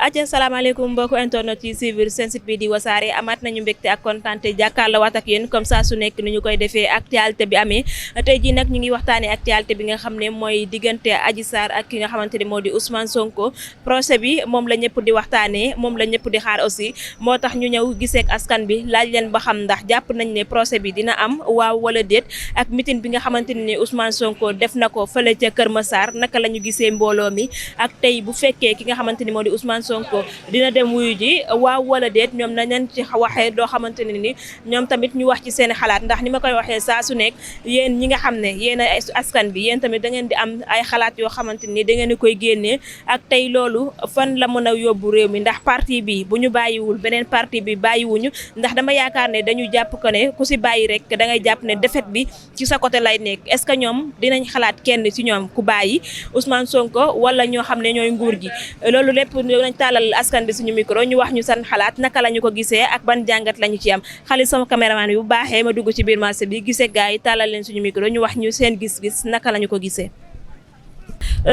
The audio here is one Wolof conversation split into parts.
aja salaamaaleykum mbokku internet yi suivre seen site bi di wasaare amaat nañu mbégte ak kontaante jàkkaarloo waat ak yéen comme ça su nekk ni ñu koy defee actualité bi amee tey jii nag ñu ngi waxtaanee actualité bi nga xam ne mooy diggante Adji Sarr ak ki nga xamante ne moo di Ousmane Sonko procès bi moom la ñëpp di waxtaanee moom la ñëpp di xaar aussi moo tax ñu ñëw giseek askan bi laaj leen ba xam ndax jàpp nañ ne procès bi dina am waaw wala déet ak meeting bi nga xamante ne ni Ousmane Sonko def na ko fële ca Kër Massar naka la ñu gisee mbooloo mi ak tey bu fekkee ki nga xamante ni moo di Ousmane Sonko dina dem wuyu ji waaw wala déet ñoom nañ ci waxee doo xamante ne ni ñoom tamit ñu wax ci seen xalaat ndax ni ma koy waxee saa su nekk yéen ñi nga xam ne yéen a askan bi yéen tamit da ngeen di am ay xalaat yoo xamante ni da ngeen di koy génnee ak tey loolu fan la mën a yóbbu réew mi ndax parti bi bu ñu bàyyiwul beneen parti bi bàyyiwuñu ndax dama yaakaar ne dañu jàpp ko ne ku si bàyyi rek da ngay jàpp ne défaite bi ci sa côté lay nekk est-ce que ñoom dinañ xalaat kenn ci ñoom ku bàyyi Ousmane Sonko wala ñoo xam ne ñooy nguur gi loolu lépp nañ tàllal askan bi suñu micro ñu wax ñu seen xalaat naka la ñu ko gisee ak ban jàngat la ñu ci am xaalis sama caméraman bi bu baaxee ma dugg ci biir marché bi gisee gars yi tàllal leen suñu micro ñu wax ñu seen gis-gis naka la ñu ko gisee.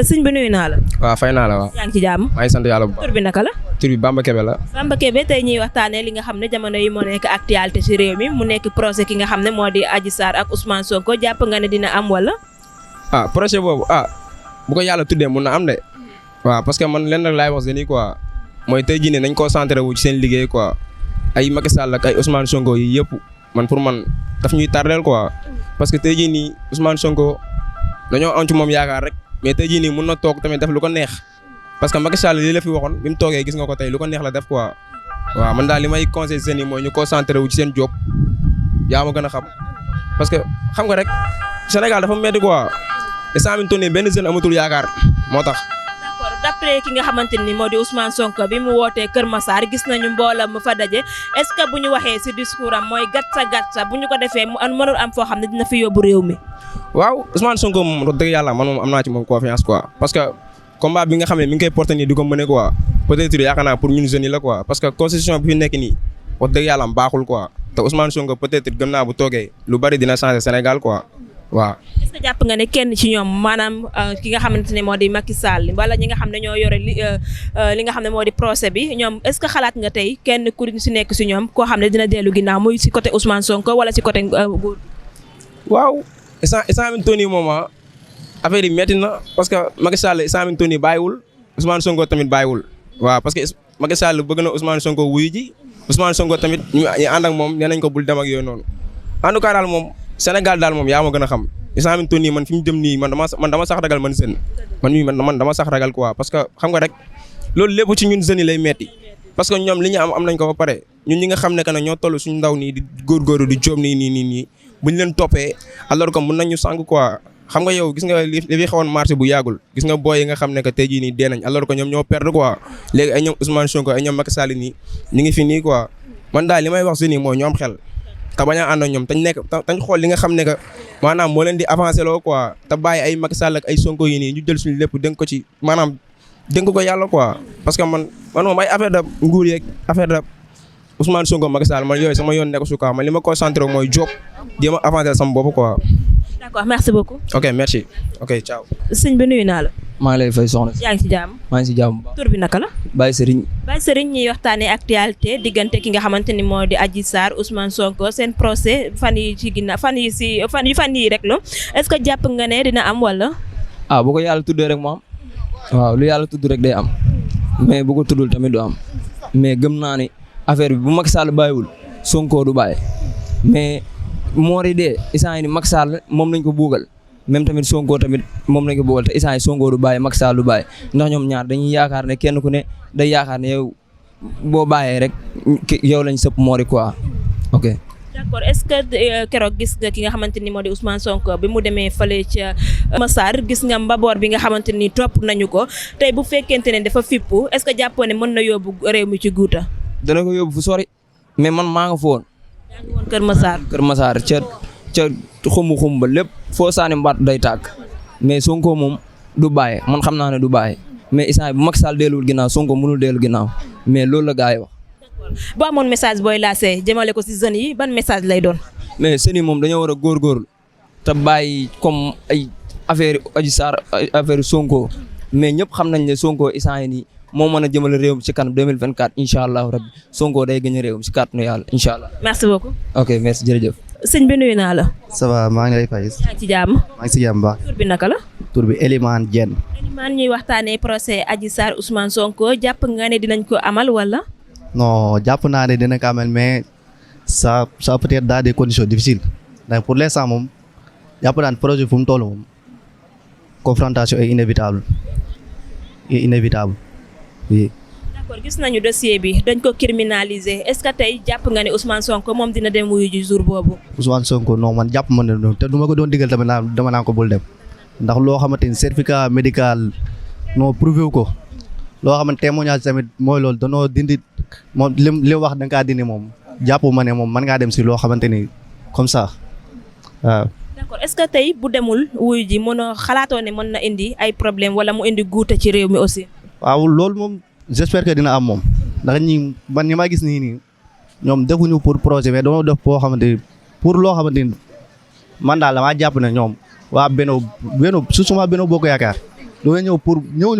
sëñ bi nuyu naa la. waaw fay naa la waaw. yaa ngi ci jàmm. maa ngi sant yàlla bu baax. tur bi naka la. tur bi Bamba Kebe la. Bamba Kebe tey ñuy waxtaanee li nga xam ne jamono yi moo nekk actualité ci réew mi mu nekk procès ki nga xam ne moo di Adji Sarr ak Ousmane Sonko jàpp nga ne dina am wala. projet boobu bu ko yàlla tuddee mun na am de. waaw parce que man lenn rek laay wax nii quoi mooy tey jii ne nañ concentré wu ci seen liggéey quoi ay Macky Sall ak ay Ousmane Sonko yi yëpp man pour man daf ñuy tardeel quoi parce que tey jii nii Ousmane Sonko dañoo am ci moom yaakaar rek mais tey jii nii mun na toog tamit def lu ko neex parce que Macky Sall lii la fi waxoon bi mu toogee gis nga ko tey lu ko neex la def quoi waaw man daal li may conseillé seen yi mooy ñu concentré wu ci seen job yaa ma gën a xam parce que xam nga rek Sénégal dafa metti quoi te saa mi tourné benn jeune amatul yaakaar moo tax. d'après ki nga xamante ni moo di Ousmane Sonko bi mu wootee Kër Massar gis nañu mboolam mu fa daje est-ce que bu ñu waxee ci discours am mooy gatsa bu ñu ko defee mu mënul am foo xam ne dina fi yóbbu réew mi. waaw Ousmane Sonko moom wax dëgg yàlla man moom am naa ci moom confiance quoi parce que combat bi nga xam ne mi ngi koy porté nii di ko mëne quoi peut-être yaakaar naa pour ñun jeunes yi la quoi parce que constitution bi fi nekk nii wax dëgg yàlla baaxul quoi te Ousmane Sonko peut-être gëm naa bu toogee lu bari dina changer Sénégal quoi waaw. est-ce que jàpp nga ne kenn ci ñoom maanaam ki nga xamante ne moo di Macky Sall wala ñi nga xam ne ñoo yore li nga xam ne moo di procès bi ñoom est-ce que xalaat nga tey kenn ku ci nekk ci ñoom koo xam ne dina dellu ginnaaw muy ci côté Ousmane Sonko wala ci côté nguur. waaw instant bi Tony moom affaire yi metti na parce que Macky Sall instant bi Tony bàyyiwul Ousmane Sonko tamit bàyyiwul waaw parce que Macky Sall bëgg na Ousmane Sonko wuyu ji Ousmane Sonko tamit ñu ànd ak moom nee nañ ko bul dem ak yooyu noonu en tout cas daal moom Sénégal daal moom yaa ma gën a xam instant bi Tony man fi ñu jëm nii man dama sax ragal man seen man dama sax ragal quoi parce que xam nga rek loolu lépp ci ñun jeunes yi lay metti parce que ñoom li ñu am nañ ko ba pare ñun ñi nga xam ne que ne ñoo toll suñu ndaw nii di góorgóorlu di jóob nii buñ leen toppee alors que mun nañu sànq quoi xam nga yow gis nga li fi xewoon marché bu yàggul gis nga booy yi nga xam ne que tey jii nii dee nañ alors que ñoom ñoo perdre quoi léegi ay ñoom Ousmane Sonko ay ñoom Macky Sall nii ñu ngi fi nii quoi man daal li may wax jeunes yi mooy ñoom xel te bañ a ànd ak ñoom tañ xool li nga xam ne que maanaam moo leen di avancé loo quoi te bàyyi ay Macky Sall ak ay Sonko yi nii ñu jël suñu lépp dénk ko ci maanaam dénk ko yàlla quoi parce que man moom ay affaire de nguur yeeg affaire de Ousmane Sonko Macky Sall man yooyu sama yoon nekk su quoi man li ma concentré mooy job jéem a avancé sama bopp quoi. d'accord merci beaucoup. ok merci ok ciao. sëñ bi nuyu naa la. maa ngi lay fay soxna si. yaa ngi ci jàmm. maa ngi si jàmm. tur bi naka la. Baye Serigne. Baye Serigne ñuy waxtaanee actualité diggante ki nga xamante ni moo di Adji Sarr Ousmane Sonko seen procès fan yi rek la est-ce que jàpp nga ne dina am wala. bu ko yàlla tuddee rek mu am waaw lu yàlla tudd rek day am mais bu ko tuddul tamit du am mais gëm naa ni affaire bi bu Macky Sall bàyyiwul Sonko du bàyyi mais moori dee instant yi ni Macky Sall moom lañ ko buugal même tamit Sonko tamit moom lañ ko buugal te instant yi Sonko du bàyyi Macky Sall du bàyyi ndax ñoom ñaar dañuy yaakaar ne kenn ku ne day yaakaar ne yow boo bàyyee rek yow lañ sëpp moori quoi ok. d'accord est-ce que keroog gis nga ki nga xamante ni moo di Ousmane Sonko bi mu demee fële ca Massar gis nga mbaboor bi nga xamante ni topp nañu ko tey bu fekkente ne dafa fippu est-ce que jàppoo ne mën na yóbbu réew mi ci guuta. dana ko yóbbu fu sori mais man maa nga foon. yaa ngi woon Kër Massar. Kër Massar ca xumb ba lépp foo saani mbaat day tàgg mais Sonko moom du bàyyi man xam naa ne du bàyyi mais instant bu Macky Sall delluwul ginnaaw Sonko mënul dellu ginnaaw mais loolu la gars yi wax. boo amoon message booy lancé jëmale ko ci jeunes yi ban message lay doon. mais jeunes yi moom dañoo war a góorgóorlu te bàyyi comme ay affaire Adji Sarr affaire Sonko mais ñëpp xam nañ ne Sonko instant yi nii moo mën a jëmale réew mi si kanam 2024 incha allahu rabbi Sonko day gën a réew mi si kàttanu yàlla incha allah. merci beaucoup. ok merci jërëjëf. sëñ bi nuyu naa la. ça va maa ngi lay fay. yaa ngi ci jàmm. maa ngi si jàmm baax. tur bi naka la. tur bi Elimane Diène. Elimane ñuy waxtaanee procès Adji Sarr Ousmane Sonko jàpp nga ne dinañ ko amal wala. non jàpp naa ne dina ko amal mais ça peut être dans des conditions difficiles ndax pour l'instant moom jàpp naa ne projet fu mu toll moom confrontation est inévitable oui. d'accord gis nañu dossier bi dañ ko criminaliser est-ce que tey jàpp nga ne Ousmane Sonko moom dina dem wuyu ji jour boobu. Ousmane Sonko non man jàpp ma ne noonu te du ma ko doon digal tamit dama naa ko bul dem ndax loo xamante ni certificat médical non prouvé wu ko loo xamante témoignage tamit mooy loolu danoo dindi moom li wax da nga kaa dindi moom jàpp ma ne moom mën ngaa dem si loo xamante ni comme ça waaw. d'accord est-ce que tey bu demul wuyu ji xalaatoo ne mën na indi ay problème wala mu indi guute ci réew mi aussi. waaw loolu moom j'espère que dina am moom ndax ñi ma gis nii ñoom defuñu pour projet mais dañoo def boo xamante ni pour loo xamante ni man daal damaa jàpp ne ñoom waa Benno suma Benno Bokk Yaakaar doo ñëw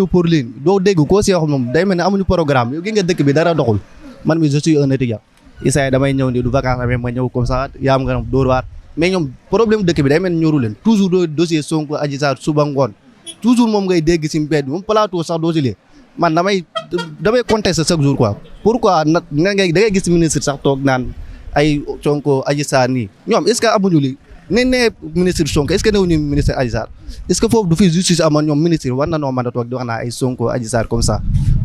pour lii doo dégg koo si wax moom day mel ne amuñu programme yow gi nga dëkk bi dara doxul man mi je suis un étudiant Issa damay ñëw ni du vacances amee ma ñëw comme ça yaam nga dóor waar mais ñoom problème dëkk bi day mel ni ñoru leen toujours dossier Sonko Adji Sarr suba ngoon toujours moom ngay dégg si mbedd moom plateau sax doo si lee man damay contester chaque jour quoi pourquoi nag da ngay gis ministre sax toog naan ay Sonko Adji Sarr nii ñoom est-ce que amuñu li ne ministre Sonko est-ce que newuñu ministre Adji Sarr est-ce que foofu du fi justice amoon ñoom ministre war na noo mën a toog di wax naa ay Sonko Adji Sarr comme ça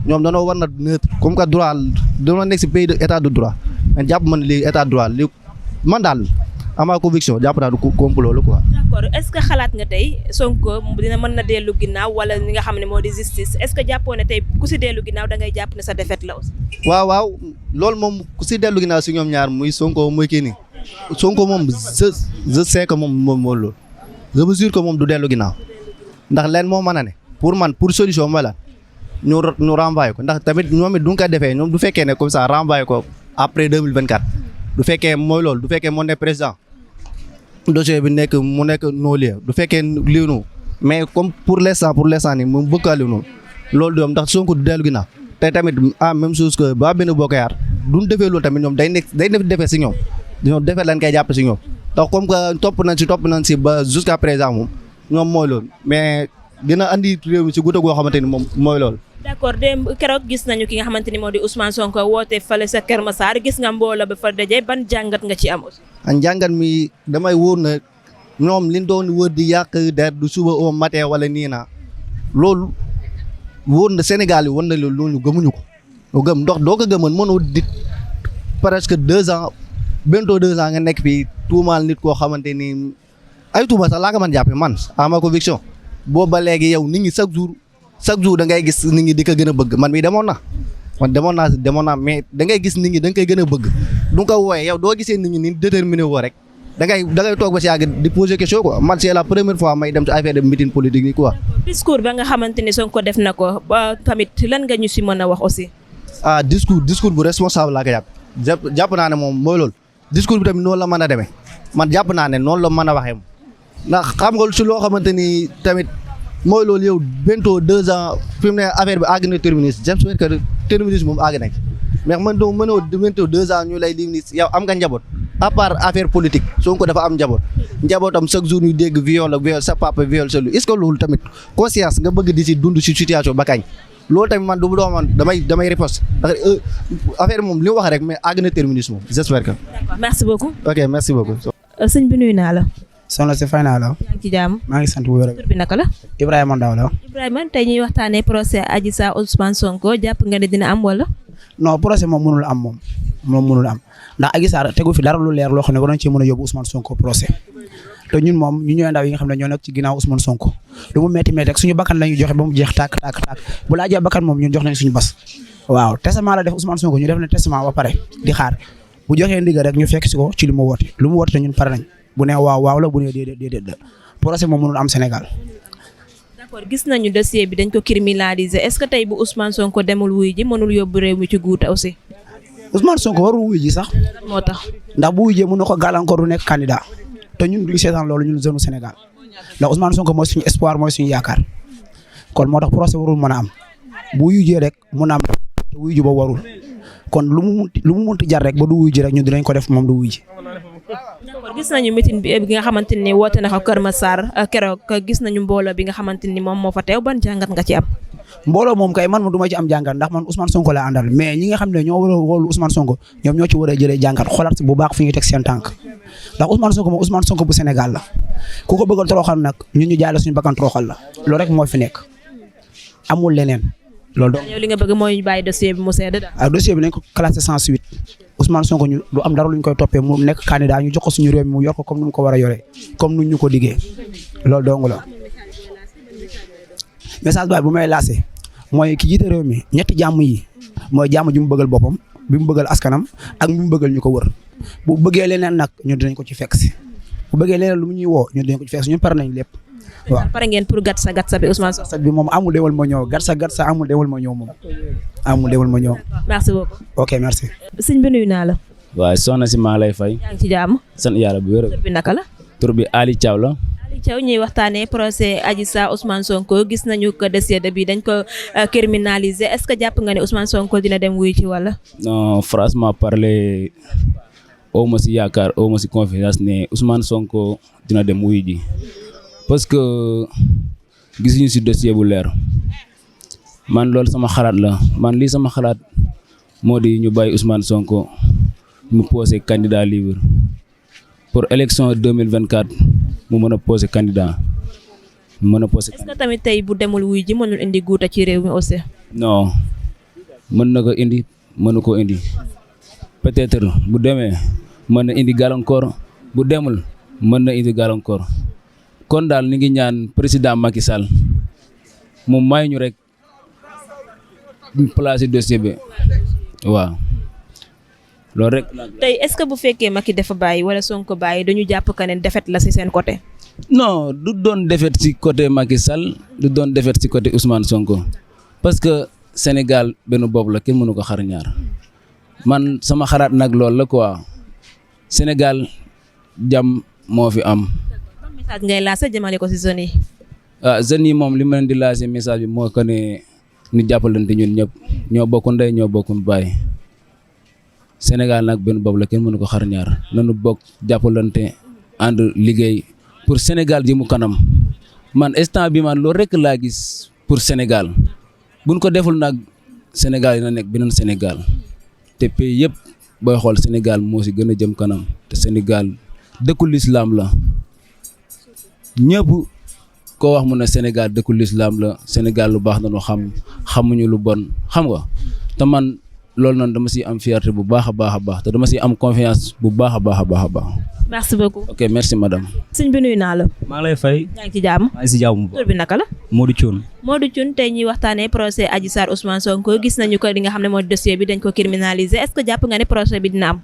ñoom danoo war na neutre comme que droit danoo nekk si pays de état de droit mais jàpp man li état de droit li man daal ama conviction jàpp naa du complot la quoi. d'accord est-ce que xalaat nga tey Sonko dina mën na dellu ginnaaw wala li nga xam ne moo di justice est-ce que jàppoo ne tey ku si dellu ginnaaw da ngay jàpp ne sa défaite la aussi. waaw loolu moom ku si dellu ginnaaw si ñoom ñaar muy Sonko muy kii nii Sonko moom je sais que moom loolu je me jure que moom du dellu ginnaaw ndax leen moo mën a ne pour man pour solution mooy la ñu renvoyer ko ndax tamit ñoom it du nga ko defee ñoom du fekkee ne comme ça renvoyer ko après 2024 du fekkee mooy loolu du fekkee moo ne président dossier bi mu nekk non-lieu du fekkee liinu mais comme pour l'instant ni moom bëgg a liinu loolu doom ndax Sonko du dellu ginnaaw te tamit même chose que ba benn Bokk Yaakaar duñ defee loolu tamit ñoom day defee si ñoom defee lan koy jàpp si ñoom ndax comme que topp nañ si ba jusqu'à présent moom ñoom mooy loolu mais dina andi réew mi si guddi goo xamante ni moom mooy loolu. d'accord démb keroog gis nañu ki nga xamante ni moo di Ousmane Sonko woote fale sa Kër Massar gis nga mbooloo ba fa daje ban jàngat nga ci am aussi. njàngat mi damay wóor na ñoom liñ doon wër di yàq der du suba au matin wala nii na loolu wóor na Sénégal yi war na loolu gëmuñu ko. gëm ndox doo ko gëmoon mënoo di presque 2 ans bientôt 2 ans nga nekk fii tuumaal nit koo xamante ni ay tuuma sax laa ko mën jàppe man à ma conviction boobu ba léegi yow nit ñi chaque jour da ngay gis nit ñi di ko gën a bëgg man mii demoon naa mais da ngay gis nit ñi da nga koy gën a bëgg du nga ko wooyee yow doo gisee nit ñi ni déterminé woo rek da ngay toog ba si yàgg di poser question quoi man c'est la première fois may dem ci affaire de meeting politique yi quoi. discours ba nga xamante ni Sonko def na ko ba tamit lan nga ñu si mën a wax aussi. discours bu responsable laa ko jàpp naa ne moom mooy loolu discours bi tamit noonu la mën a demee man jàpp naa ne noonu la mën a waxee ndax xam nga si loo xamante ni tamit mooy loolu yow bientôt 2 ans fi mu ne affaire bi àgg na terminus j'espère que terminus moom àgg nañ mais man doo mënoo bientôt 2 ans ñu lay lim ni yow am nga njaboot à part affaire politique Sonko dafa am njabootam chaque jour ñu dégg viol sa papa viol sa lu est-ce que loolu tamit conscience nga bëgg di si dund si situation ba kañ loolu tamit man du mu doon damay riposte ndax affaire moom li mu wax rek mais àgg na terminus moom j'espère que. d'accord merci beaucoup. ok merci beaucoup. sëñ bi nuyu naa la. soxna si fay naa la. yaa ngi ci jàmm. maa ngi sant bu wér. tur bi naka la. Ibrahima Ndaw la. Ibrahima tey ñuy waxtaanee procès Adji Sarr Ousmane Sonko jàpp nga ne dina am wala. non procès moom mënul am moom mënul am ndax Adji Sarr tegu fi dara lu leer loo xam ne war nañ cee mën a yóbbu Ousmane Sonko procès te ñun moom ñu ñooy ndaw yi nga xam ne ñoo nekk ci ginnaaw Ousmane Sonko lu mu metti rek suñu bakkan la ñuy joxe ba mu jeex tàkk bu laajee bakkan moom ñun jox nañ suñu bas waaw testament la def Ousmane Sonko ñu def na testament ba pare di xaar bu joxee ndigal rek ñu fekk si ko ci li mu woote te ñun pare nañ bu ne waaw la bu ne déedéet la procès moom mënul am Sénégal. d'accord gis nañu dossier bi dañ ko criminaliser est-ce que tey bu Ousmane Sonko demul wuy ji mënul yóbbu réew mi ci guuta aussi. Ousmane Sonko warul wuy ji sax. moo tax ndax bu wuy jee mën na ko gàllankoor du nekk candidat te ñun duñu seetaan loolu ñun jeune Sénégal ndax Ousmane Sonko mooy suñu espoir mooy suñu yaakaar kon moo tax procès warul mën a am bu wuyujee rek mun na am te wuyu ji ba warul kon lu mu munti jar rek ba du wuyu ji rek ñun dinañ ko def moom du wuyu ji. gis nañu meeting bi nga xamante ni woote na ko Kër Massar keroog gis nañu mbooloo bi nga xamante ni moom moo fa teew ban jàngat nga ci am. mbooloo moom kay man du ma ci am jàngat ndax man Ousmane Sonko la àndal mais ñi nga xam ne ñoo war a wóolu Ousmane Sonko ñoom ñoo ci war a jëlee jàngat xoolaat bu baax fi ñuy teg seen tànk ndax Ousmane Sonko moom Ousmane Sonko bu Sénégal la ku ko bëgg a toroxal nag ñun ñu jaay la suñu bakkan toroxal la loolu rek moo fi nekk amul leneen loolu donc. yow li nga bëgg mooy ñu bàyyi dossier bi mu sedd daal. dossier bi nañ ko classé sans suite Ousmane Sonko ñu du am dara lu ñu koy toppee mu nekk candidat ñu jox ko suñu réew mi mu yor ko comme ni mu ko war a yoree comme nu ñu ko diggee loolu dong la message baay bu may lancé mooy ki jiite réew mi ñetti jàmm yi mooy jàmm ji mu bëggal boppam bi mu bëggal askanam ak bi mu bëggal ñu ko wër bu bëggee leneen nag ñun dinañ ko ci fekk si bu bëggee leneen lu mu ñuy woo ñun dinañ ko ci fekk si ñun pare nañ lépp waaw. pare ngeen pour gatsa bi Ousmane Sonko. gatsa bi moom amul deewal ma ñëw gatsa amul deewal ma ñëw moom amul deewal ma ñëw. merci beaucoup. ok merci. sëñ bi nuyu naa la. waaw soxna si maa lay fay. yaa ngi ci jàmm. sant yàlla bu wér. tur bi naka la. tur bi Ali Thiaw la. Ali Thiaw ñuy waxtaanee procès Adji Sarr Ousmane Sonko gis nañu que dossier bi dañ ko criminaliser est-ce que jàpp nga ne Ousmane Sonko dina dem wuyu ci wala. non franchement parler aw ma si yaakaar aw ma si confiance ne Ousmane Sonko dina dem wuyu ji parce que gisuñu si dossier bu leer man loolu sama xalaat la man lii sama xalaat moo di ñu bàyyi Ousmane Sonko mu posé candidat libre pour élection 2024 mu mën a posé candidat mu mën a posé. est-ce que tamit tey bu demul wuyu ji mënul indi guuta ci réew mi aussi. non mën na ko indi mënu ko indi peut-être bu demee mën na indi gàllankoor bu demul mën na indi gàllankoor kon daal ni ngi ñaan président Macky Sall mu may ñu rek placer dossier bi waaw loolu rek. tey est-ce que bu fekkee Macky dafa bàyyi wala Sonko bàyyi dañu jàpp que ne défaite la ci seen côté. non du doon défaite ci côté Macky Sall du doon défaite ci côté Ousmane Sonko parce que Sénégal benn bopp la kenn mënu ko xar ñaar man sama xalaat nag loolu la quoi Sénégal jàmm moo fi am. message ngay lancé jëmale ko ci jeunes yi. jeunes yi moom li ma leen di lancé message bi moo ko ne ñu jàppalante ñun ñëpp ñoo bokk ndey ñoo bokk baay Sénégal nag benn bopp la kenn mënu ko xar ñaar nañu bokk jàppalante ànd liggéey pour Sénégal ji mu kanam man instant bi man loolu rek laa gis pour Sénégal buñ ko deful nag Sénégal dina nekk beneen Sénégal te pays yëpp booy xool Sénégal moo si gën a jëm kanam te Sénégal dëkku lislaam la ñëpp koo wax mu ne Sénégal dëkku lislaam la Sénégal lu baax nañu xamuñu lu bon xam nga te man loolu noonu dama siy am fierté bu baax a baax te dama siy am confiance bu baax a baax. merci beaucoup. ok merci madame. sëñ bi nuyu naa la. maa ngi lay fay. yaa ngi ci jàmm. maa ngi si jàmm bu baax. tur bi naka la. Modou Thioune. Modou Thioune tey ñuy waxtaanee procès Adji Sarr Ousmane Sonko gis nañu ko li nga xam ne mooy dossier bi dañ ko criminaliser est-ce que jàpp nga ne procès bi dina am.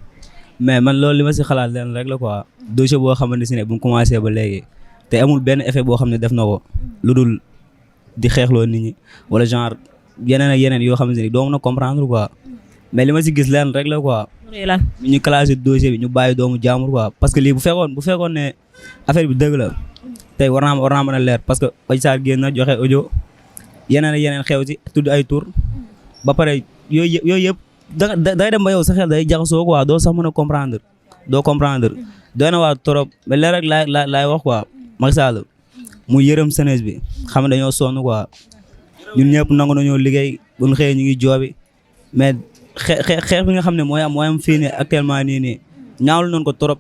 mais man loolu li ma si xalaat leen rek la quoi dossier boo xamante si ne bu mu commencé ba léegi te amul benn effet boo xam ne def na ko lu dul di xeexloo nit ñi wala genre yeneen ak yeneen yoo xamante ni doo mën a comprendre quoi mais li ma si gis leen rek la quoi. ñu classé dossier bi ñu bàyyi doomu jaamur quoi parce que lii bu fekkoon ne affaire bi dëgg la tey war naa mën a leer parce que Adji Sarr génn na joxe audio yeneen ak yeneen xew ci tudd ay tur ba pare yooyu yëpp day dem ba yow sa xel day jaxasoo quoi doo sax mën a comprendre doy na waa trop mais leer rek laay wax quoi Macky Sall mu yërëm jeunesse bi xam ne dañoo sonn quoi ñun ñëpp nangu nañoo liggéey bu ñu xëyee ñu ngi joobi mais xeex bi nga xam ne mooy am fii nii actuellement nii ñaawlu noonu ko trop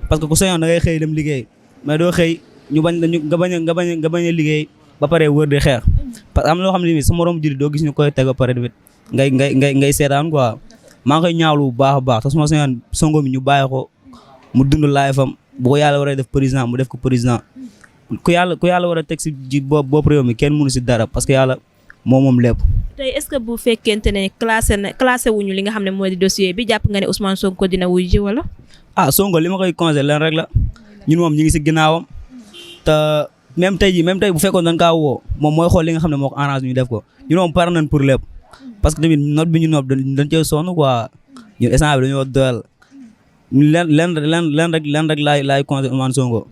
parce que ku soñoon da ngay xëy dem liggéey mais doo xëy nga bañ a liggéey ba pare wër di xeex parce que am loo xam ne nii sa morom julli doo gis ñu koy teg ba pare tamit ngay seetaan quoi maa ngi koy ñaawlu bu baax a baax te su ma soñoon Sonko mi ñu bàyyi ko mu dund laay fam bu ko yàlla war a def président mu def ko président ku yàlla war a teg si ji bopp réew mi kenn mënu si dara parce que yàlla moom lépp. tey est-ce que bu fekkente ne classé wuñu li nga xam ne mooy di dossier bi jàpp nga ne Ousmane Sonko dina wuy ji wala. Sonko li ma koy conseillé leen rek la ñun moom ñu ngi si ginnaawam te même tey bu fekkoon dañ kaa woo moom mooy xool li nga xam ne moo ko arrange ñu def ko ñun moom pare nañ pour lépp parce que tamit note bi ñu noot dañ cee sonn quoi ñun instant bi dañoo doyal leen rek laay conseillé Ousmane Sonko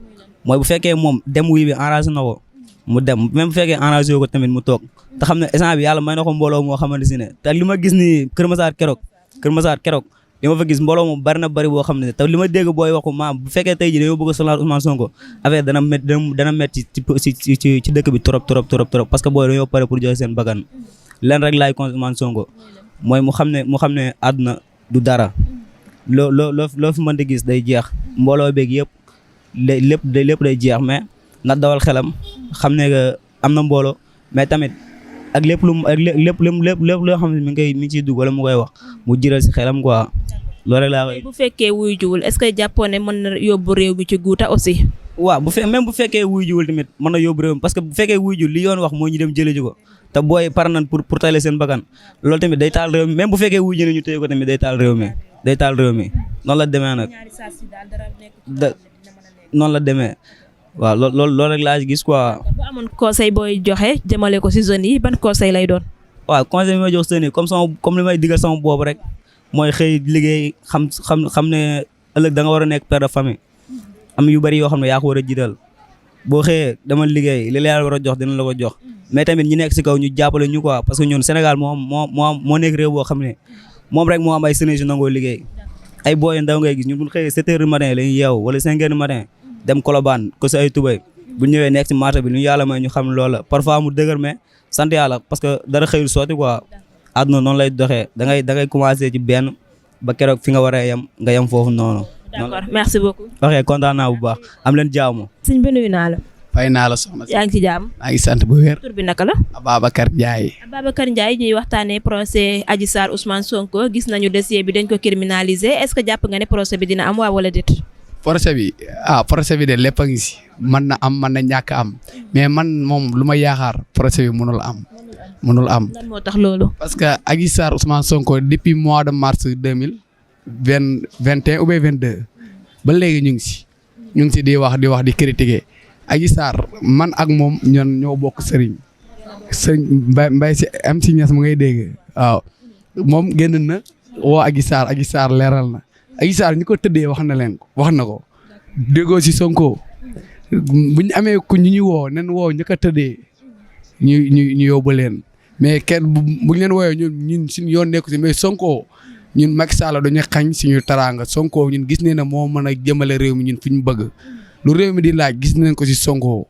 mooy bu fekkee moom dem wuy bi arrangé na ko mu dem même bu fekkee enragé ko tamit mu toog te xam ne instant bi yàlla may na ko mbooloo moo xamante si ne te li ma gis ni Kër Massar keroog li ma fa gis mbooloo moom bari na bari boo xam ne te li ma dégg booy waxu maam bu fekkee tey ji dañoo bëgg a sonal Ousmane Sonko affaire dana métti ci dëkk bi trop parce que booy dañoo pare pour joxe seen bakkan leen rek laay con Ousmane Sonko mooy mu xam ne àdduna du dara loo fi mën di gis day jeex mbooloo beeg yëpp lépp day jeex mais na dawal xelam xam ne que am na mbooloo mais tamit ak lépp loo xam ne mi ngi ciy dugg wala mu koy wax mu jiral si xelam quoi loolu rek laa koy. bu fekkee wuy jiwul est-ce que jàppoo ne mën na yóbbu réew mi ci guuta aussi. waaw même bu fekkee wuy jiwul tamit mën na yóbbu réew mi parce que bu fekkee wuy jiwul li yoon wax moo ñu dem jëlee ji ko te booy par nan pour tale seen bakkan loolu tamit day taal réew mi même bu fekkee wuy ji ñu téye ko tamit day taal réew mi noonu la demee nag noonu la demee. waaw loolu rek laa gis quoi. bu amoon conseil booy joxe jëmale ko ci zones yi ban conseil lay doon. waaw conseil bi may jox zones yi comme li may digal sama boobu rek mooy xëy liggéey xam ne ëllëg da nga war a nekk père de famille am yu bari yoo xam ne yaa ko war a jiital boo xëyee dama liggéey li la yàlla war a jox dina la ko jox mais tamit ñi nekk ci kaw ñu jàppale ñu quoi parce que ñun Sénégal moo nekk réew boo xam ne moom rek moo am ay sénégalais yu nangoo liggéey ay booy ndaw ngay gis ñun bu ñu xëyee 7 heures du matin la ñuy yeewu wala 5 heures du matin. dem Colobane ko si ay tubay bu ñëwee nekk ci marché bi lu yàlla may ñu xam loolu la parfois mu dëgër mais sant yàlla parce que dara xëyul sotti quoi àdduna noonu lay doxee da ngay commencé ci benn ba keroog fi nga war a yem nga yem foofu noonu. d'accord merci beaucoup. ok kontaan naa bu baax am leen jaamu. sëñ bi nuyu naa la. fay naa la soxna si. yaa ngi ci jàmm. maa ngi sant bu wér. tur bi naka la. Ababacar Ndiaye. Ababacar Ndiaye ñuy waxtaanee procès Adji Sarr Ousmane Sonko gis nañu dossier bi dañ ko criminaliser est-ce que jàpp nga ne procès bi dina am waa wala déet. procès bi de lépp a ngi si mën na am mën na ñàkk am mais man moom lu ma yaakaar procès bi mënul am. lan moo tax loolu. parce que Adji Sarr Ousmane Sonko depuis mois de mars 2021 ou bien 22 ba léegi ñu ngi si di wax di critiquer Adji Sarr man ak moom ñoo bokk sëriñ Mbaye si am si ñas mu ngay dégg waaw moom génn na woo Adji Sarr leeral na. Adji Sarr ñu ko tëddee wax na ko déggoo si Sonko bu ñu amee ku ñu woo nen woo ñu ko tëddee ñu yóbbu leen mais kenn bu ñu leen woowee ñun suñu yoon nekku si mais Sonko ñun Macky Sall dañu xañ suñu taraanga Sonko ñun gis nañ ne moo mën a jëmale réew mi ñun fi ñu bëgg lu réew mi di laaj gis nañ ko si Sonko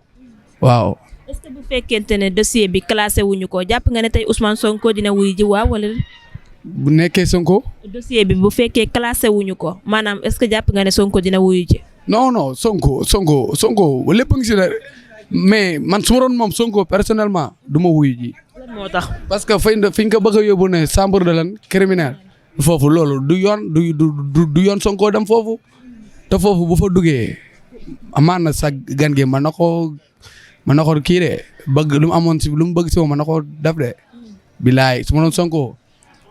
waaw. est-ce que bu fekkente ne dossier bi classé wuñu ko jàpp nga ne tey Ousmane Sonko dina wuy ji waaw wala. bu nekkee Sonko. dossier bi bu fekkee classé wuñu ko maanaam est-ce que jàpp nga ne Sonko dina wuyu ji. non Sonko lépp ngi si la mais man su ma doon moom Sonko personnellement du ma wuyu ji. lan moo tax. parce que fi ñu ko bëgg a yóbbu ne chambre de lan criminel foofu loolu du yoon Sonko dem foofu te foofu bu fa duggee amaan na sa gan gi mën na ko kii de bëgg lu mu amoon si lu mu bëgg si moom mën na ko def de. bilaay su ma doon Sonko.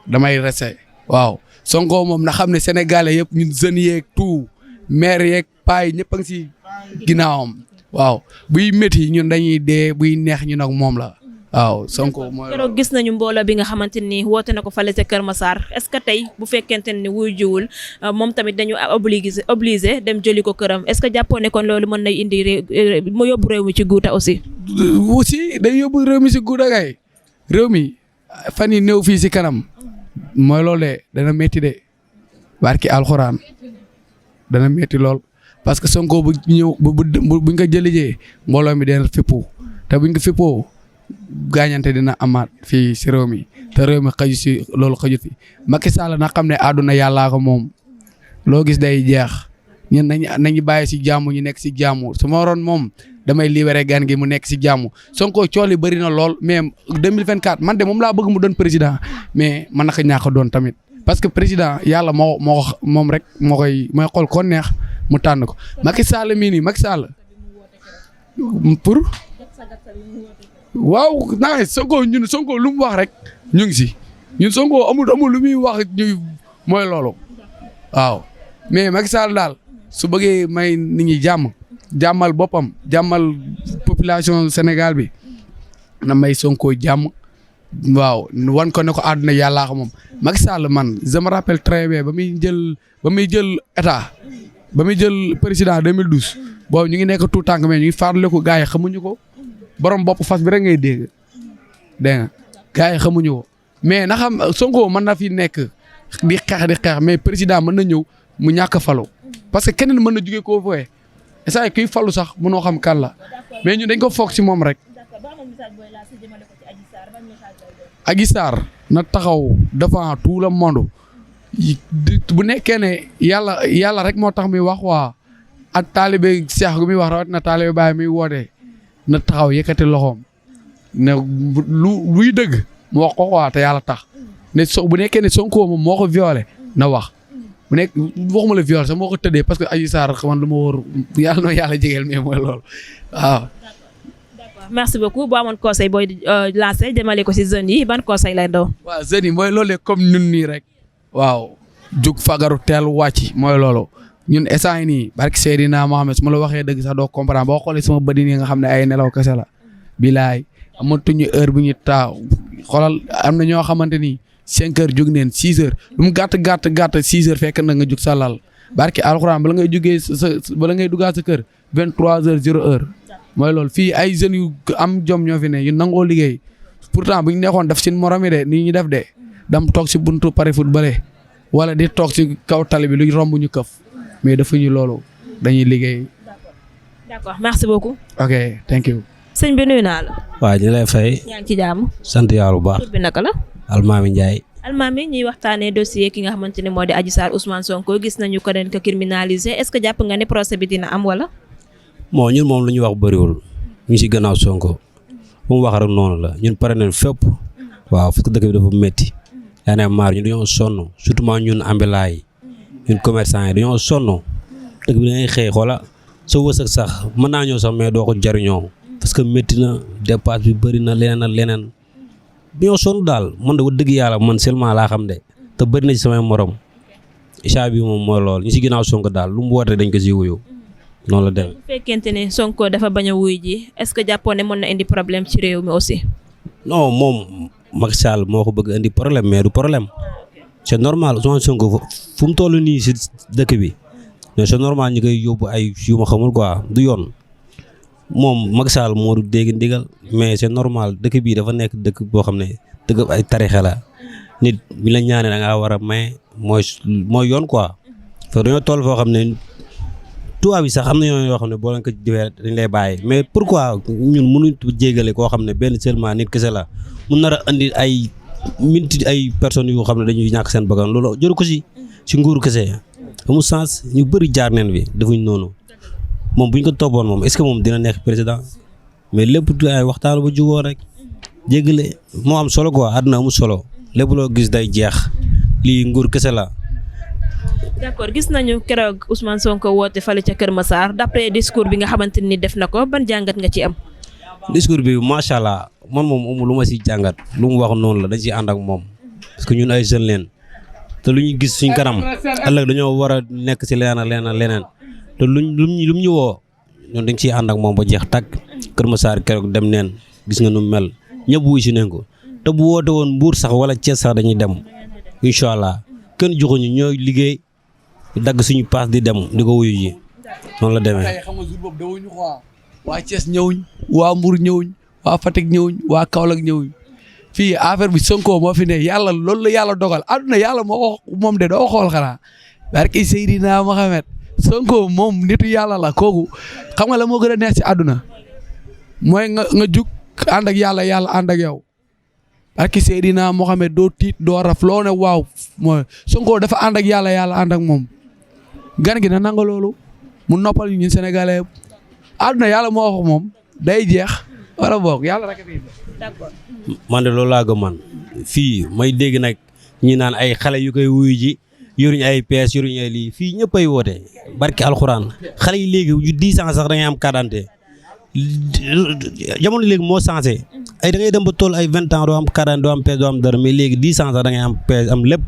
damay resté waaw Sonko moom na xam ne sénégalais yëpp ñun jeunes yeeg tout maire yeeg paa yi ñëpp a ngi si ginnaawam waaw buy métti ñun dañuy dee buy neex ñu nag moom la waaw Sonko mooy. keroog gis nañu mbooloo bi nga xamante ni woote na ko fale ca Kër Massar est-ce que tey bu fekkente ni wuy jiwul moom tamit dañu obligé dem jëli ko këram est-ce que jàppoo ne kon loolu mën na indi mu yóbbu réew mi ci guuta aussi. day yóbbu réew mi si guuta kay réew mi fan yi néew fii si kanam. mooy loolu de dana métti de barki alxuraan dana métti lool parce que Sonko bu ñëw buñ ko jëlijee mbooloo mi dina fippu te buñ ko fippoo gaañante dina amaat fii si réew mi te réew mi xaju si loolu xaju fi Macky Sall na xam ne àdduna yàllaa ko moom loo gis day jeex ñun nañu bàyyi si jàmm ñu nekk si jàmm su ma waroon moom damay libéré gan gi mu nekk si jàmm Sonko cool yi bëri na lool mais 2024 man de moom laa bëgg mu doon président mais man naka ñàkk doon tamit parce que président yàlla moom rek mooy xool ko neex mu tànn ko Macky Sall mii nii Macky Sall pour waaw naa Sonko lu mu wax rek ñu ngi si ñun Sonko amul lu muy wax ñu mooy loolu waaw mais Macky Sall daal su bëggee may nit ñi jàmmal boppam jàmmal population Sénégal bi na may Sonko jàmm waaw wan ko ne ko àdduna yàllaa ko moom Macky Sall man je me rappelle très bien ba muy jël état ba muy jël président 2012 boobu ñu ngi nekk tout tànk mais ñu ngi farle ko gars yi xamuñu ko borom bopp fas bi rek ngay dégg dégg nga gars yi xamuñu ko mais na xam Sonko mën na fi nekk di xeex mais président mën na ñëw mu ñàkk falu parce que keneen mën na jugee koo fooyee saa kuy falu sax mënoo xam kan la mais ñun dañ ko foog ci moom rek. Adji Sarr na taxaw devant tout le monde bu nekkee ne yàlla rek moo tax muy wax waa ak taalibe Cheikh gu muy wax rawat na taalibe Baye muy wootee na taxaw yëkkati loxoom ne luy dëgg mu wax ko waa te yàlla tax ne bu nekkee ne Sonko moom moo ko violé na wax bu nekk waxuma la violé sax moo ko tëddee parce que Adji Sarr man lu ma wóor yàlla noo yàlla jegeel mais mooy loolu waaw. merci beaucoup boo amoon conseil booy lancé jëmale ko si jeunes yi ban conseil lay doon. waaw jeunes yi mooy loolu comme ñun nii rek. waaw jug fagaru teel wàcc mooy loolu ñun instant yii nii barki Seydina Mohamed su ma la waxee dëgg sax doo comprendre boo xoolee sama bëdi nii nga xam ne ay nelaw kese la. bilaay amatuñu heure bu ñu taaw xoolal am na ñoo xamante ni 5 heures jug neen 6 heures lu mu gàtt 6 heures fekk na nga jug sa lal barki alxuraan bala ngay jugee bala ngay duggaat sa kër 23 heures 0 heure. mooy loolu fii ay jeunes yu am jom ñoo fi ne yu nangoo liggéey pourtant bu ñu nekkoon def seen morom yi de nii ñu def de dam toog si buntu pari foot bële wala di toog si kaw tali bi lu romb ñu këf mais defuñu loolu dañuy liggéey. d'accord merci beaucoup. ok thank you. sëñ bi nuyu naa la. waaw ñu lay fay. yaa ngi ci jàmm. sant yàlla bu baax. tur bi naka la. Almaami Ndiaye. Almaami ñuy waxtaanee dossier ki nga xamante ne moo di Adji Sarr Ousmane Sonko gis nañu ko den ko criminalisé est-ce que jàpp nga ne procès bi dina am wala. bon ñun moom lu ñuy wax bëriwul ñu si gannaaw Sonko bu mu wax rek noonu la ñun pare nañ fépp waaw parce que dëkk bi dafa métti yaa ne maar ñu dañoo sonn surtout ñun ambulant yi ñun commerçant yi dañoo sonn dëkk bi dangay xëy xoola soo wësëg sax mën naa ñëw sax mais doo ko jariñoo parce que métti na dépasse bi bëri na leneen ak leneen dañoo sonn daal man de wax dëgg yàlla man seulement laa xam de te bëri na ci samay morom état bi moom mooy lool ñu si gannaaw Sonko daal lu mu woote dañ ko si wuyu noonu la dem. bu fekkente ne Sonko dafa bañ a wuy ji est-ce que jàppoon ne mën na indi problème ci réew mi aussi. non moom Macky Sall moo ko bëgg indi problème mais du problème c'est normal Ousmane Sonko fu mu toll nii si dëkk bi mais c'est normal ñu koy yóbbu ay yu ma xamul quoi du yoon moom Macky Sall moo du dégg ndigal mais c'est normal dëkk bii dafa nekk dëkk boo xam ne dëkk ay tarixe la nit bi la ñaanee da ngaa war a may mooy yoon quoi fa dañoo toll foo xam ne. tubaab bi sax am na yoo xam ne boo leen ko jëfee dañ lay bàyyi mais pourquoi ñun mënuñ jéggale koo xam ne benn seulement nit kese la mun nar a andi ay minti ay personnes yu xam ne dañuy ñàkk seen bakkan loolu jëru ko si nguuru kese amul sens ñu bëri jaar neen bi defuñ noonu moom bu ñu ko toppoon moom est-ce que moom dina nekk président mais lépp ay waxtaanu ba jugoo rek jéggale moo am solo quoi àdduna amul solo lépp loo gis day jeex lii nguur kese la. d'accord gis nañu keroog Ousmane Sonko woote fale ca Kër Massar d'après discours bi nga xamante ni def na ko ban jàngat nga ci am. discours bi macha allah man moom amul lu ma si jàngat lu mu wax noonu la dañ ciy ànd ak moom parce que ñun ay jeunes leen te lu ñu gis suñ kanam ëllëg dañoo war a nekk si leneen te lu mu ñu woo ñun dañ ciy ànd ak moom ba jeex tàkk Kër Massar keroog dem neen gis nga nu mel ñëpp wuy si nañ ko te bu woote woon Mbuur sax wala Thiès sax dañuy dem incha allah kenn joxuñu ñooy liggéey. dagg suñu paas di dem di ko wuyu ji noonu la demee. xam nga jour boobu dawuñu quoi waa Thiès ñëwuñ waa Mbour ñëwuñ waa Fatick ñëwuñ waa Kaolack ñëwuñ fii affaire bi Sonko moo fi ne yàlla loolu la yàlla dogal àdduna yàlla moo ko moom de doo xool xanaa barki Seydina Mohamed Sonko moom nitu yàlla la kooku xam nga la moo gën a neex ci àdduna mooy nga jug ànd ak yàlla ànd ak yow barki Seydina Mohamed doo tiit doo raf loo ne waaw mooy Sonko dafa ànd ak yàlla ànd ak moom. gan gi na nanga loolu mu noppal ñu ñun sénégalais àdduna yàlla moo wax moom day jeex wala boog yàlla rek d'accord. man de loolu laa gëm man fii may dégg nag ñi naan ay xale yu koy wuyu ji yoruñ ay PS yoruñ ay lii fii ñëpp ay woote barki alxuraan xale yi léegi yu 10 ans sax da ngay am carte d'identité jamono léegi moo changé ay da ngay dem ba toll ay 20 ans doo am carte d'identité doo am PS doo am dara mais léegi 10 ans sax da ngay am PS am lépp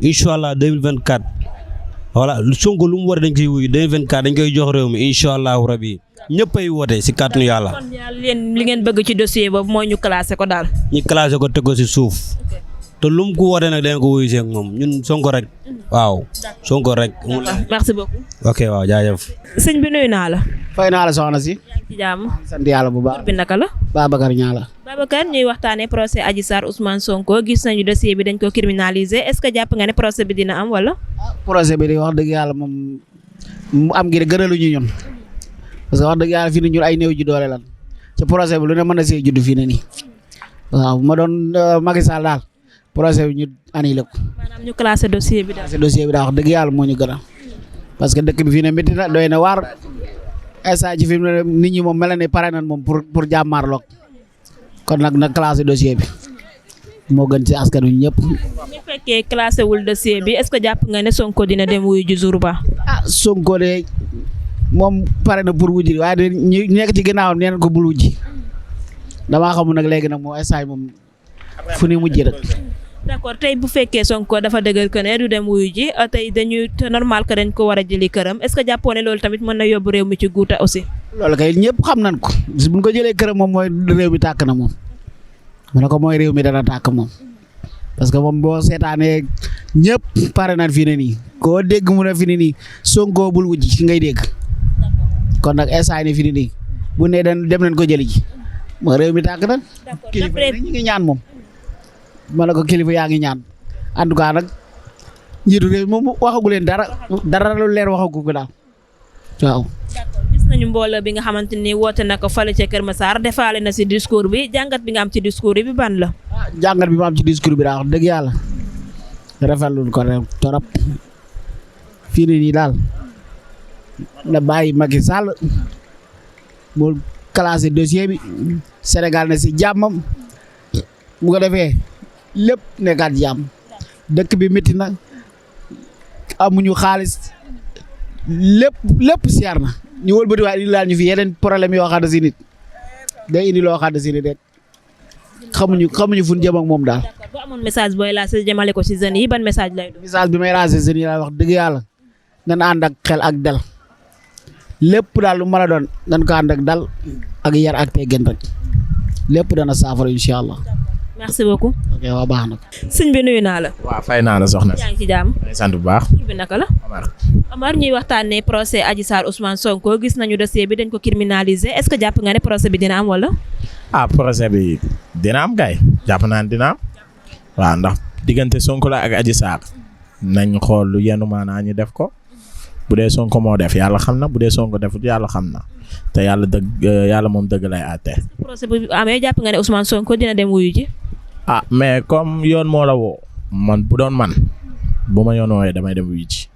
incha allah 2024. voilà Sonko lu mu war dañ koy wuyu 2024 dañ koy jox réew mi incha allahu rabi ñëpp ay woote si kàttanu yàlla. kon li ngeen bëgg ci dossier boobu mooy ñu classé ko daal. ñu classé ko teg ko si suuf te lum ku woote nag dinañ ko wuyu si ak moom ñun Sonko rek waaw Sonko rek. merci beaucoup. ok waaw jaajëf. sëñ bi nuyu naa la. fay naa la soxna si. yaa ngi ci jàmm. sant yàlla bu baax. tur bi naka la. Babacar ñaa la. Babacar ñuy waxtaanee procès Adji Sarr Ousmane Sonko gis nañu dossier bi dañ ko criminaliser est-ce que jàpp nga ne procès bi dina am wala. projet bi di wax dëgg yàlla moom mu am gi de gënaluñu ñun parce que wax dëgg yàlla fii ni ñun ay néew ji doole lan ci projet bi lu ne mën na see judd fii ne nii waaw ma doon Macky Sall daal projet bi ñu annulé ko. maanaam ñu classé dossier bi daal. classé dossier bi daal wax dëgg yàlla moo ñu gën a parce que dëkk bi fii ne métti na doy na waar instant ci fi mu ne nit ñi moom mel na ne pare nañ moom pour jàmmaarloog kon nag classé dossier bi moo gën ci askan wi ñëpp. bu fekkee classé wul dossier bi est-ce que jàpp nga ne Sonko dina dem wuyu ji jour ba. Sonko de moom pare na pour wujji waaye de ñu nekk ci ginnaawam nee nañ ko bul wujji damaa xamul nag léegi nag moom instant moom fu ni mujjee rek. d'accord tey bu fekkee Sonko dafa dëggal que ne du dem wuyu ji tey dañuy normal que dañ ko war a jëli këram est-ce que jàppoo ne loolu tamit mën na yóbbu réew mi ci guuta aussi. loolu kay ñëpp xam nañ ko bis buñ ko jëlee këram moom mooy réew mi tàkk na moom mu ne ko mooy réew mi dana tàkk moom parce que moom boo seetaanee ñëpp pare nañ fi ne nii koo dégg mu ne fi ne nii Sonko bul wujji ci ngay dégg kon nag instant ni fi ne nii bu ne dem nañ ko jëli ji mooy réew mi tàkk na. kilifa yi ñu ngi ñaan moom. ma ne ko kilifa yaa ngi ñaan en tout cas nag njiitu réew moom waxagu leen dara lu leer waxagu ko daal waaw. gis nañu mbooloo bi nga xamante ni woote na ko fale ca Kër Massar defaale na si discours bi jàngat bi nga am ci discours bi ban la. jàngat bi ma am ci discours bi daa wax dëgg yàlla rafetlu ko rek torop fii nii daal na bàyyi Macky Sall mu classé dossier bi Sénégal na si jàmmam bu ko defee. lépp nekkaat jàmm dëkk bi métti na amuñu xaalis lépp seer na ñu wëlbati waaye indi laal ñu fi yeneen problème yoo xam ne si nit day indi loo xam ne si nit rek xamuñu fu ñu jëm ak moom daal. d'accord bu amoon message booy lancé jëmale ko ci jeunes yi ban message lay doon. message bi may lancé jeunes yi laa wax dëgg yàlla nan ànd ak xel ak dal lépp daal lu mën a doon nan ko ànd ak dal ak yar ak teggin rek lépp dana saafara incha allah. merci beaucoup. ok waaw baax na. sëñ bi nuyu naa la. waaw fay naa la soxna si. yaa ngi ci jàmm. maa ngi sant bu baax. tur bi naka la. Omar ñuy waxtaanee procès Adji Sarr Ousmane Sonko gis nañu dossier bi dañ ko criminaliser est-ce que jàpp nga ne procès bi dina am wala. procès bi dina am kay jàpp naa ne dina am waaw ndax diggante Sonko la ak Adji Sarr nañ xool lu yenn maanaa ñu def ko bu dee Sonko moo def yàlla xam na bu dee Sonko defut yàlla xam na te yàlla moom dëgg lay àtte. procès bu amee jàpp nga ne Ousmane Sonko dina dem wuyu ji. mais comme yoon moo la woo man bu doon man bu ma yoon wooyee damay dem wuyu ji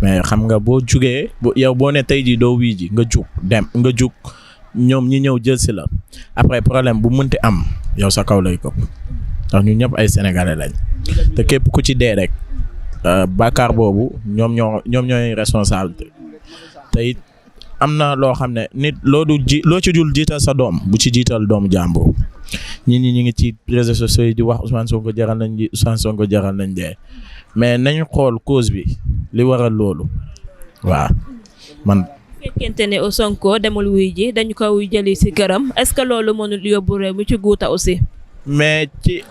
mais xam nga boo jugee yow boo ne tey jii doo wuyu ji nga jug ñoom ñi ñëw jël si la après problème bu mënti am yow sa kaw lay ko ndax ñu ñëpp ay sénégalais lañ te képp ku ci dee rek bàkkaar boobu ñoom ñooy responsabilité te it am na loo xam ne nit loo ci dul jiital sa doom bu ci jiital doomu jàmbur ñi ngi ci réseaux sociaux yi di wax Ousmane Sonko jaral nañ di Ousmane Sonko jaral nañ dee mais nañu xool cause bi li waral loolu waaw man. fekkente ne Sonko demul wuy ji dañu ko wuy jëli si këram est-ce que loolu mënul yóbbu réew mi ci guuta aussi. mais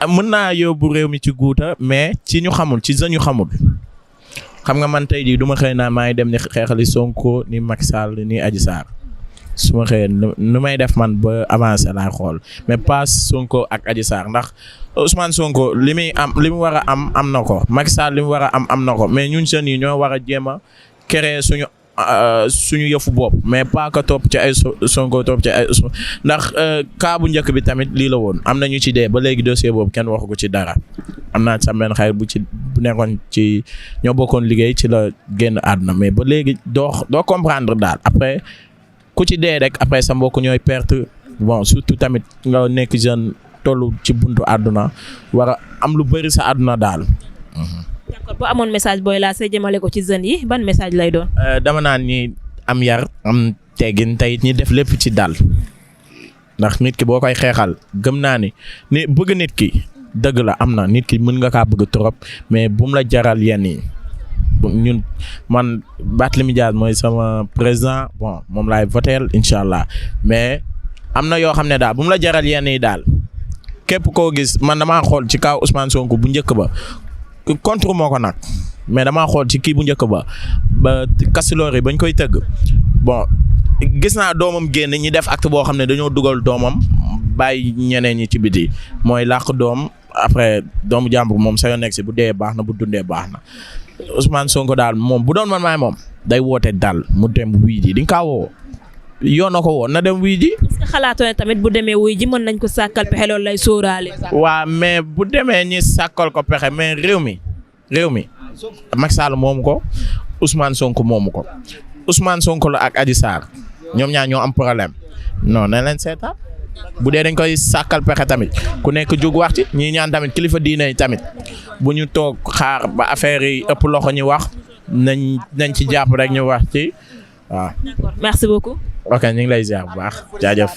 mën naa yóbbu réew mi ci guuta mais ci ñu xamul ci ñu xamul xam nga man tey jii du ma xëy naa maa ngi dem ni xeexali Sonko ni Macky Sall ni Adji Sarr su ma xëyee nu may def man ba avancé laay xool mais pas Sonko ak Adji Sarr ndax Ousmane Sonko li mu war a am na ko Macky Sall li mu war a am na ko mais ñun jeunes yi ñoo war a jéem a créer suñu yëfu bopp mais pas que topp ci ay Sonko topp ci ay ndax cas bu njëkk bi tamit lii la woon am na ñu ci dee ba léegi dossier boobu kenn waxu ko ci dara am naa sa benn xarit bu nekkoon ci ñoo bokkoon liggéey ci la génn àdduna mais ba léegi doo comprendre daal après ku ci dee rek après sa mbokk ñooy perte bon surtout tamit nga nekk jeune tollu ci buntu àdduna war a am lu bëri sa àdduna daal. d'accord bu amoon message booy laa see jëmale ko ci jeunes yi ban message lay doon. dama naan ñi am yar am teggin tey ñi def lépp ci dal ndax nit ki boo koy xeexal gëm naa ni bëgg nit ki dëgg la am na nit ki mën nga kaa bëgg trop mais bu mu la jaral yenn yi ñun man Barthélémy Dias mooy sama président bon moom laay voteel incha allah mais am na yoo xam ne daal bu mu la jaral yenn yi daal képp koo gis man damaa xool ci kaw Ousmane Sonko bu njëkk ba contre moo ko nag mais damaa xool ci kii bu njëkk ba Kastiloor yi bañ koy tëgg bon gis naa doomam génn ñi def acte boo xam ne dañoo dugal doomam bàyyi ñeneen ñi ci biti mooy làq doom après doomu jàmbur moom sa yoon nekk si bu dee baax na bu dundee baax na Ousmane Sonko daal moom bu doon man maay moom day woote daal mu dem wuy ji di nga kaa woo yoon na ko woo na dem wuy ji. est-ce que xalaatoo ne tamit bu demee wuy ji mën nañ ko sàkkal pexe loolu lay sóoraale. waa mais bu demee ñi sàkkal ko pexe mais réew mi Macky Sall moomu ko Ousmane Sonko moomu ko Ousmane Sonko la ak Adji Sarr ñoom ñaar ñoo am problème non na leen seetaan bu dee dañ koy sàkkal pexe tamit ku nekk jóg wax ci ñii ñaan tamit kilifa diine yi tamit bu ñu toog xaar ba affaire yi ëpp loxo ñu wax nañ ci jàpp rek ñu wax ci waaw. D'accord, merci beaucoup. ok ñu ngi lay ziar bu baax jaajëf.